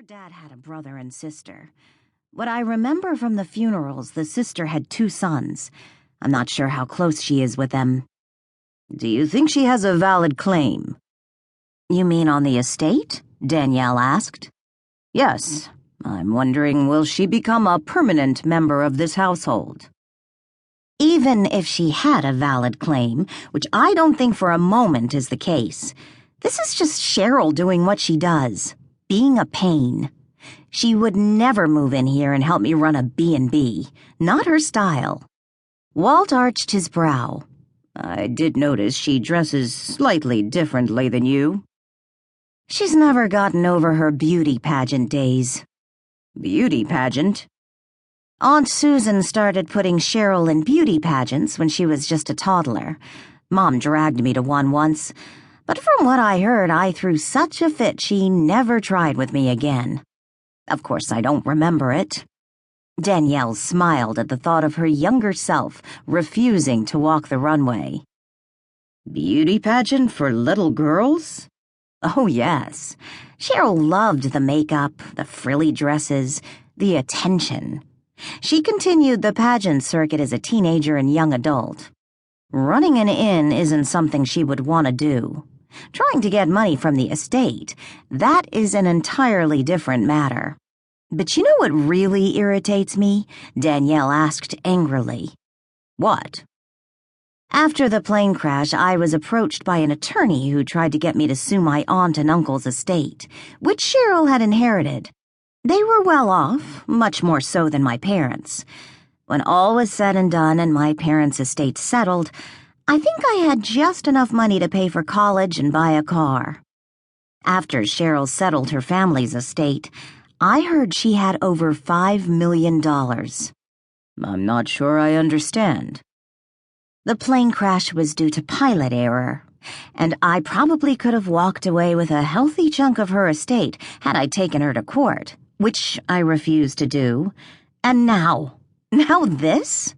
Her dad had a brother and sister. What I remember from the funerals, the sister had 2 sons. I'm not sure how close she is with them. Do you think she has a valid claim? You mean on the estate? Danielle asked. Yes. I'm wondering, will she become a permanent member of this household? Even if she had a valid claim, which I don't think for a moment is the case, this is just Cheryl doing what she does, being a pain. She would never move in here and help me run a B&B. Not her style. Walt arched his brow. I did notice she dresses slightly differently than you. She's never gotten over her beauty pageant days. Beauty pageant? Aunt Susan started putting Cheryl in beauty pageants when she was just a toddler. Mom dragged me to one once, but from what I heard, I threw such a fit she never tried with me again. Of course, I don't remember it. Danielle smiled at the thought of her younger self refusing to walk the runway. Beauty pageant for little girls? Oh, yes. Cheryl loved the makeup, the frilly dresses, the attention. She continued the pageant circuit as a teenager and young adult. Running an inn isn't something she would want to do. Trying to get money from the estate, that is an entirely different matter. But you know what really irritates me? Danielle asked angrily. What? After the plane crash, I was approached by an attorney who tried to get me to sue my aunt and uncle's estate, which Cheryl had inherited. They were well off, much more so than my parents. When all was said and done and my parents' estate settled, I think I had just enough money to pay for college and buy a car. After Cheryl settled her family's estate, I heard she had over $5 million. I'm not sure I understand. The plane crash was due to pilot error, and I probably could have walked away with a healthy chunk of her estate had I taken her to court, which I refused to do. And now this?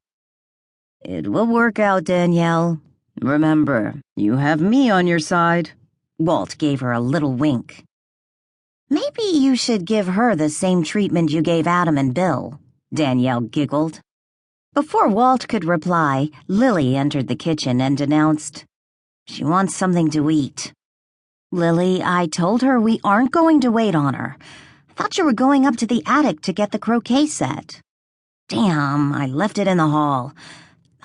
It will work out, Danielle. Remember, you have me on your side. Walt gave her a little wink. Maybe you should give her the same treatment you gave Adam and Bill, Danielle giggled. Before Walt could reply, Lily entered the kitchen and announced, "She wants something to eat." "Lily, I told her we aren't going to wait on her. I thought you were going up to the attic to get the croquet set." "Damn, I left it in the hall.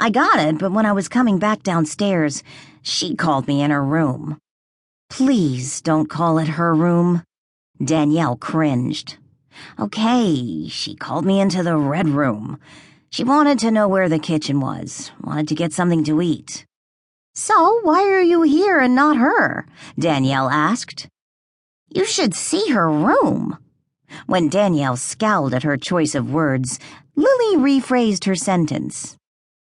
I got it, but when I was coming back downstairs, she called me in her room." "Please don't call it her room." Danielle cringed. "Okay, she called me into the red room. She wanted to know where the kitchen was, wanted to get something to eat." "So why are you here and not her?" Danielle asked. "You should see her room." When Danielle scowled at her choice of words, Lily rephrased her sentence.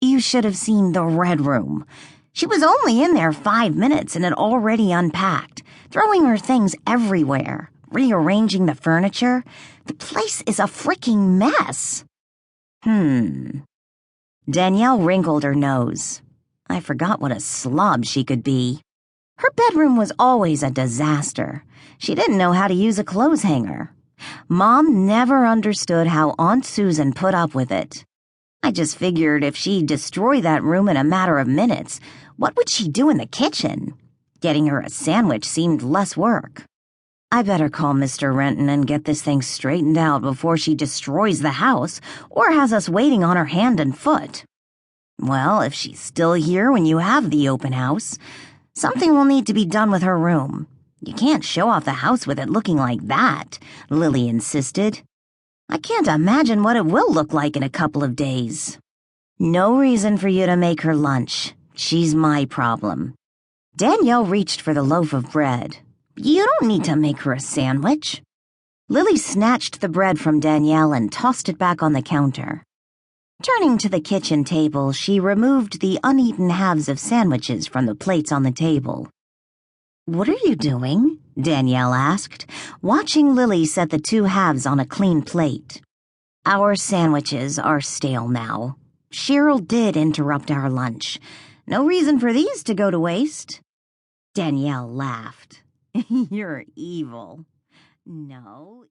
"You should have seen the red room. She was only in there 5 minutes and had already unpacked, throwing her things everywhere, rearranging the furniture. The place is a freaking mess." Danielle wrinkled her nose. I forgot what a slob she could be. Her bedroom was always a disaster. She didn't know how to use a clothes hanger. Mom never understood how Aunt Susan put up with it. I just figured if she destroyed that room in a matter of minutes, what would she do in the kitchen? Getting her a sandwich seemed less work. I better call Mr. Renton and get this thing straightened out before she destroys the house or has us waiting on her hand and foot. Well, if she's still here when you have the open house, something will need to be done with her room. You can't show off the house with it looking like that, Lily insisted. I can't imagine what it will look like in a couple of days. No reason for you to make her lunch. She's my problem. Danielle reached for the loaf of bread. You don't need to make her a sandwich. Lily snatched the bread from Danielle and tossed it back on the counter. Turning to the kitchen table, she removed the uneaten halves of sandwiches from the plates on the table. "What are you doing?" Danielle asked, watching Lily set the 2 halves on a clean plate. "Our sandwiches are stale now. Cheryl did interrupt our lunch. No reason for these to go to waste." Danielle laughed. "You're evil." "No."